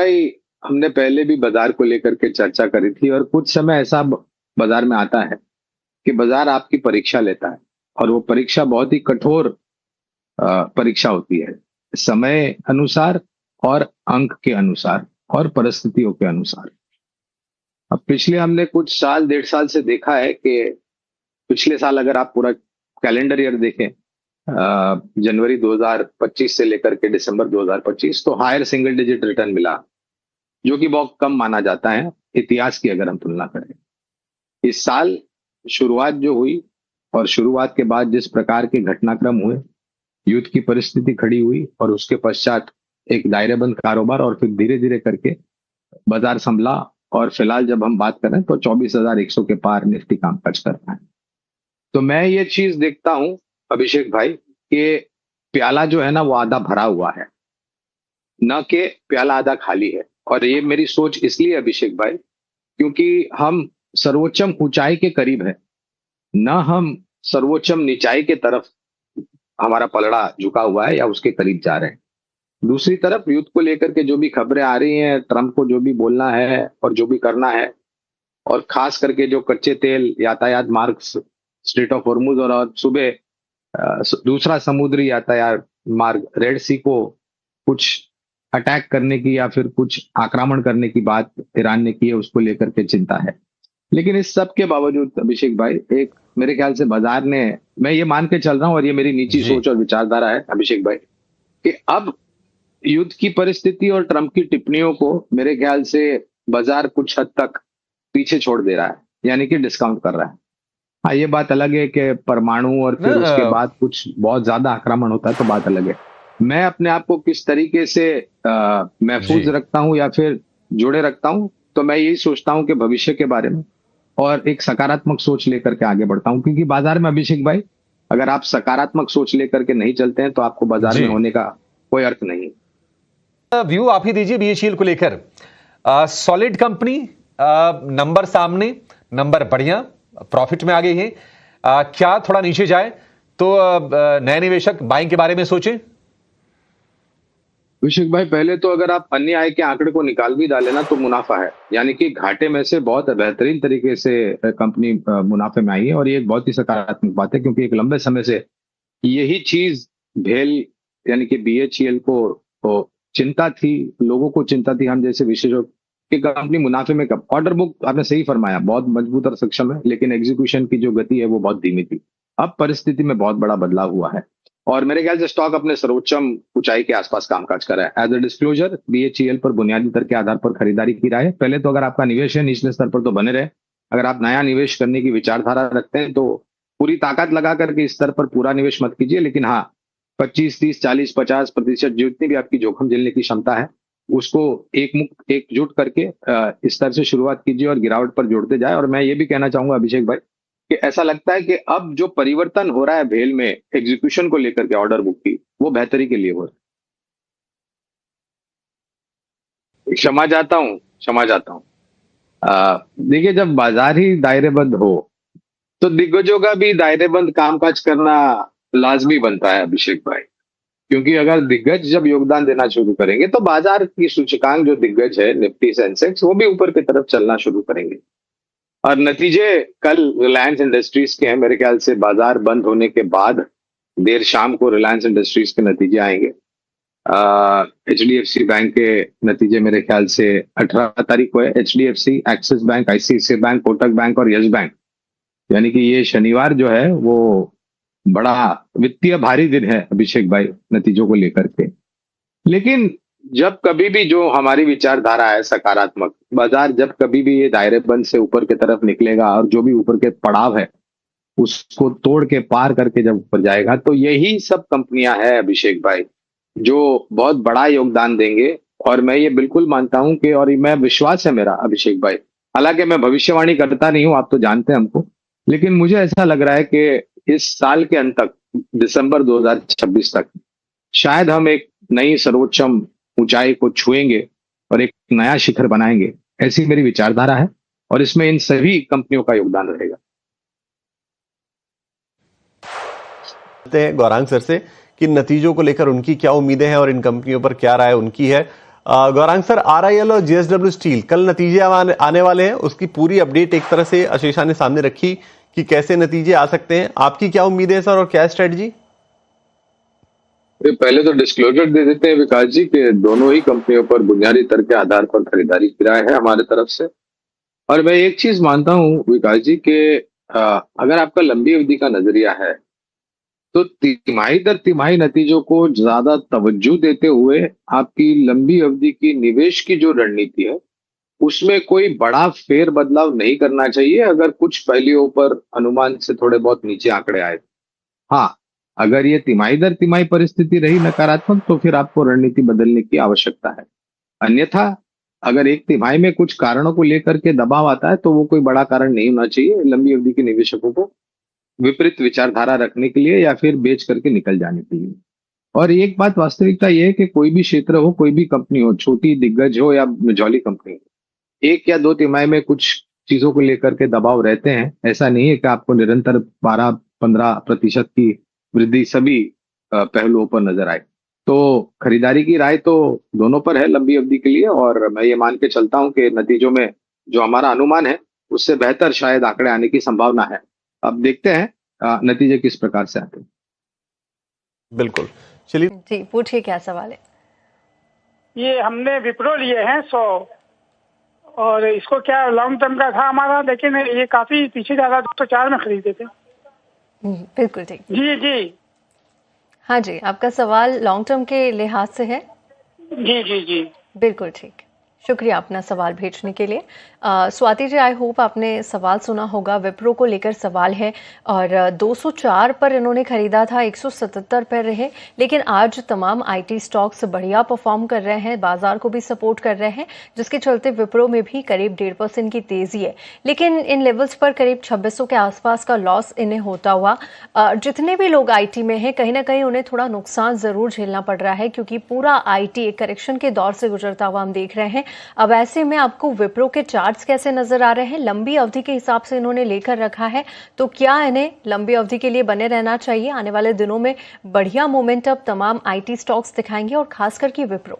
भाई, हमने पहले भी बाजार को लेकर के चर्चा करी थी और कुछ समय ऐसा बाजार में आता है कि बाजार आपकी परीक्षा लेता है। और वो परीक्षा बहुत ही कठोर परीक्षा होती है, समय अनुसार और अंक के अनुसार और परिस्थितियों के अनुसार। अब पिछले हमने कुछ साल 1.5 साल से देखा है कि पिछले साल अगर आप पूरा कैलेंडर ईयर देखें, जनवरी 2025 से लेकर के दिसंबर 2025, तो हायर सिंगल डिजिट रिटर्न मिला, जो कि बहुत कम माना जाता है इतिहास की अगर हम तुलना करें। इस साल शुरुआत जो हुई और शुरुआत के बाद जिस प्रकार के घटनाक्रम हुए, युद्ध की परिस्थिति खड़ी हुई और उसके पश्चात एक दायरेबंद कारोबार और फिर धीरे धीरे करके बाजार संभला। और फिलहाल जब हम बात करें तो 24,100 के पार निफ्टी कामकाज कर रहा है। तो मैं ये चीज देखता हूं अभिषेक भाई कि प्याला जो है ना वो आधा भरा हुआ है, न कि प्याला आधा खाली है। और ये मेरी सोच इसलिए अभिषेक भाई, क्योंकि हम सर्वोच्चम ऊंचाई के करीब है, न हम सर्वोच्चम निचाई के तरफ हमारा पलड़ा झुका हुआ है या उसके करीब जा रहे हैं। दूसरी तरफ युद्ध को लेकर के जो भी खबरें आ रही हैं, ट्रंप को जो भी बोलना है और जो भी करना है, और खास करके जो कच्चे तेल यातायात मार्ग स्ट्रेट ऑफ हॉर्मुज और सुबह दूसरा समुद्री यातायात मार्ग रेड सी को कुछ अटैक करने की या फिर कुछ आक्रमण करने की बात ईरान ने की है, उसको लेकर के चिंता है। लेकिन इस सब के बावजूद अभिषेक भाई, एक मेरे ख्याल से बाजार ने, मैं ये मान के चल रहा हूं और ये मेरी निजी जी। सोच और विचारधारा है अभिषेक भाई, कि अब युद्ध की परिस्थिति और ट्रंप की टिप्पणियों को मेरे ख्याल से बाजार कुछ हद तक पीछे छोड़ दे रहा है, यानी कि डिस्काउंट कर रहा है। हाँ, ये बात अलग है कि परमाणु और ना फिर उसके बाद कुछ बहुत ज्यादा आक्रमण होता है तो बात अलग है। मैं अपने आप को किस तरीके से जी। महफूज रखता हूं या फिर जुड़े रखता हूं, तो मैं यही सोचता हूं कि भविष्य के बारे में और एक सकारात्मक सोच लेकर के आगे बढ़ता हूं। क्योंकि बाजार में अभिषेक भाई, अगर आप सकारात्मक सोच लेकर के नहीं चलते हैं तो आपको बाजार जी। में होने का कोई अर्थ नहीं। व्यू आप ही दीजिए बीएचईएल को लेकर। सॉलिड कंपनी, नंबर सामने, नंबर बढ़िया, प्रॉफिट में आ गई है। क्या थोड़ा नीचे जाए तो नए निवेशक बाइंग के बारे में सोचें? अभिषेक भाई, पहले तो अगर आप अन्य आय के आंकड़े को निकाल भी डालें ना तो मुनाफा है, यानी कि घाटे में से बहुत बेहतरीन तरीके से कंपनी मुनाफे में आई है। और ये एक बहुत ही सकारात्मक बात है, क्योंकि एक लंबे समय से यही चीज भेल यानी कि बीएचईएल को चिंता थी, लोगों को चिंता थी, हम जैसे विशेषज्ञ, कि कंपनी मुनाफे में कब। ऑर्डर बुक आपने सही फरमाया बहुत मजबूत और सक्षम है, लेकिन एग्जीक्यूशन की जो गति है वो बहुत धीमी थी। अब परिस्थिति में बहुत बड़ा बदलाव हुआ है और मेरे ख्याल से स्टॉक अपने सर्वोच्चम ऊंचाई के आसपास कामकाज कर रहा है। एज अ डिस्क्लोजर, बीएचईएल पर बुनियादी दर के आधार पर खरीदारी की राय है। पहले तो अगर आपका निवेश है निचले स्तर पर तो बने रहे। अगर आप नया निवेश करने की विचारधारा रखते हैं तो पूरी ताकत लगा करके इस स्तर पर पूरा निवेश मत कीजिए, लेकिन हाँ, 25, 30, 40, 50% जितनी भी आपकी जोखिम झेलने की क्षमता है उसको एकजुट करके इस स्तर से शुरुआत कीजिए और गिरावट पर जोड़ते जाए। और मैं ये भी कहना चाहूंगा अभिषेक भाई कि ऐसा लगता है कि अब जो परिवर्तन हो रहा है भेल में एग्जीक्यूशन को लेकर के ऑर्डर बुक की, वो बेहतरी के लिए हो रहा है। क्षमा चाहता हूँ। देखिए, जब बाजार ही दायरेबंद हो तो दिग्गजों का भी दायरेबंद कामकाज करना लाजमी बनता है अभिषेक भाई। क्योंकि अगर दिग्गज जब योगदान देना शुरू करेंगे तो बाजार की सूचकांक जो दिग्गज है, निफ्टी सेंसेक्स, वो भी ऊपर की तरफ चलना शुरू करेंगे। और नतीजे कल रिलायंस इंडस्ट्रीज के हैं। मेरे ख्याल से बाजार बंद होने के बाद देर शाम को रिलायंस इंडस्ट्रीज के नतीजे आएंगे। एचडीएफसी बैंक के नतीजे मेरे ख्याल से 18 तारीख को है। HDFC, axis bank, ICICI bank, Kotak bank और यस बैंक, यानी कि ये शनिवार जो है वो बड़ा वित्तीय भारी दिन है अभिषेक भाई, नतीजों को लेकर के। लेकिन जब कभी भी जो हमारी विचारधारा है सकारात्मक, बाजार जब कभी भी ये दायरेबंद से ऊपर की तरफ निकलेगा और जो भी ऊपर के पड़ाव है उसको तोड़ के पार करके जब ऊपर जाएगा, तो यही सब कंपनियां हैं अभिषेक भाई जो बहुत बड़ा योगदान देंगे। और मैं ये बिल्कुल मानता हूं कि, और मैं विश्वास है मेरा अभिषेक भाई, हालांकि मैं भविष्यवाणी करता नहीं हूं, आप तो जानते हैं हमको, लेकिन मुझे ऐसा लग रहा है कि इस साल के अंत तक, दिसंबर 2026 तक, शायद हम एक नई सर्वोच्चम ऊंचाई को छुएंगे और एक नया शिखर बनाएंगे। ऐसी मेरी विचारधारा है और इसमें इन सभी कंपनियों का योगदान रहेगा। गौरांग सर से कि नतीजों को लेकर उनकी क्या उम्मीदें हैं और इन कंपनियों पर क्या राय उनकी है। गौरांग सर, आरआईएल और जेएसडब्ल्यू स्टील कल नतीजे आने वाले हैं, उसकी पूरी अपडेट एक तरह से आशीषा ने सामने रखी कि कैसे नतीजे आ सकते हैं। आपकी क्या उम्मीद है सर और क्या स्ट्रेटजी? पहले तो डिस्क्लोजर दे देते हैं विकास जी कि दोनों ही कंपनियों पर बुनियादी तर्क के आधार पर खरीदारी की राय है हमारे तरफ से। और मैं एक चीज मानता हूं विकास जी कि अगर आपका लंबी अवधि का नजरिया है तो तिमाही दर तिमाही नतीजों को ज्यादा तवज्जो देते हुए आपकी लंबी अवधि की निवेश की जो रणनीति है उसमें कोई बड़ा फेर बदलाव नहीं करना चाहिए अगर कुछ पहलियों पर अनुमान से थोड़े बहुत नीचे आंकड़े आए। हाँ, अगर ये तिमाही दर तिमाही परिस्थिति रही नकारात्मक तो फिर आपको रणनीति बदलने की आवश्यकता है। अन्यथा अगर एक तिमाही में कुछ कारणों को लेकर के दबाव आता है तो वो कोई बड़ा कारण नहीं होना चाहिए लंबी अवधि के निवेशकों को विपरीत विचारधारा रखने के लिए या फिर बेच करके निकल जाने के लिए। और एक बात वास्तविकता यह है कि कोई भी क्षेत्र हो, कोई भी कंपनी हो, छोटी दिग्गज हो या मझौली कंपनी हो, एक या दो तिमाही में कुछ चीजों को लेकर के दबाव रहते हैं। ऐसा नहीं है कि आपको निरंतर 12-15% की वृद्धि सभी पहलुओं पर नजर आए। तो खरीदारी की राय तो दोनों पर है लंबी अवधि के लिए, और मैं ये मान के चलता हूं कि नतीजों में जो हमारा अनुमान है उससे बेहतर शायद आंकड़े आने की संभावना है। अब देखते हैं नतीजे किस प्रकार से आते हैं। बिल्कुल, चलिए जी पूछिए, क्या सवाल है? ये हमने विप्रो लिए हैं 100, और इसको क्या लॉन्ग टर्म का था हमारा, लेकिन ये काफी पीछे जा रहा, 204 में खरीदे थे। बिल्कुल ठीक। जी जी हाँ जी, आपका सवाल लॉन्ग टर्म के लिहाज से है? जी जी जी बिल्कुल ठीक, शुक्रिया अपना सवाल भेजने के लिए। स्वाति जी, आई होप आपने सवाल सुना होगा। विप्रो को लेकर सवाल है और 204 पर इन्होंने खरीदा था, 177 पर रहे, लेकिन आज तमाम आईटी स्टॉक्स बढ़िया परफॉर्म कर रहे हैं, बाजार को भी सपोर्ट कर रहे हैं, जिसके चलते विप्रो में भी करीब 1.5% की तेजी है। लेकिन इन लेवल्स पर करीब 2600 के आसपास का लॉस इन्हें होता हुआ, जितने भी लोग आईटी में हैं कहीं ना कहीं उन्हें थोड़ा नुकसान जरूर झेलना पड़ रहा है, क्योंकि पूरा आईटी एक करेक्शन के दौर से गुजरता हुआ हम देख रहे हैं। अब ऐसे में आपको विप्रो के चार्ट्स कैसे नजर आ रहे हैं? लंबी अवधि के हिसाब से इन्होंने लेकर रखा है, तो क्या इन्हें लंबी अवधि के लिए बने रहना चाहिए? आने वाले दिनों में बढ़िया मोमेंटम तमाम आईटी स्टॉक्स दिखाएंगे और खासकर की विप्रो।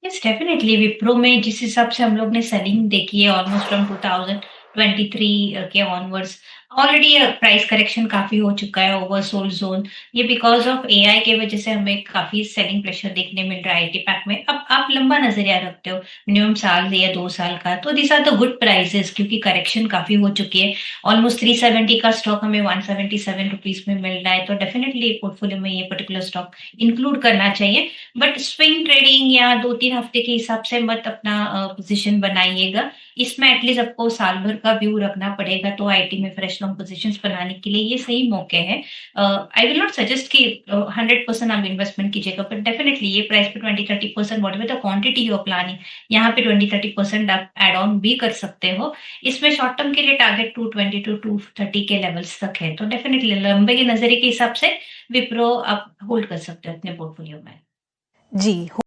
यस, डेफिनेटली विप्रो में जिस हिसाब से हम लोग ने सेलिंग देखी है ऑलमोस्ट फ्रॉम 2023 के ऑनवर्ड्स, ऑलरेडी प्राइस करेक्शन काफी हो चुका है, ओवरसोल्ड जोन। ये बिकॉज ऑफ एआई के वजह से हमें काफी सेलिंग प्रेशर देखने मिल रहा है आईटी पैक में। अब आप लंबा नजरिया रखते हो, मिनिमम साल या 2 साल का, तो this are the good prices, क्योंकि करेक्शन काफी हो चुकी है। ऑलमोस्ट 370 का स्टॉक हमें 177 रुपीज में मिल रहा है, तो डेफिनेटली पोर्टफोलियो में ये पर्टिकुलर स्टॉक इंक्लूड करना चाहिए। बट स्विंग ट्रेडिंग या 2-3 हफ्ते के हिसाब से मत अपना पोजीशन बनाइएगा। इसमें एटलीस्ट आपको साल भर का व्यू रखना पड़ेगा, तो आईटी में फ्रेश लॉन्ग पोजीशंस बनाने के लिए ये सही मौके हैं। आई विल नॉट सजेस्ट कि 100% आप इन्वेस्टमेंट कीजिएगा, बट डेफिनेटली ये प्राइस पे 20-30% whatever the quantity you are planning, यहाँ पे 20-30% आप एड ऑन भी कर सकते हो। इसमें शॉर्ट टर्म के लिए टारगेट 220 to 230 के लेवल्स तक है, तो डेफिनेटली लंबे के नजरिए के हिसाब से विप्रो आप होल्ड कर सकते हो अपने पोर्टफोलियो में। जी।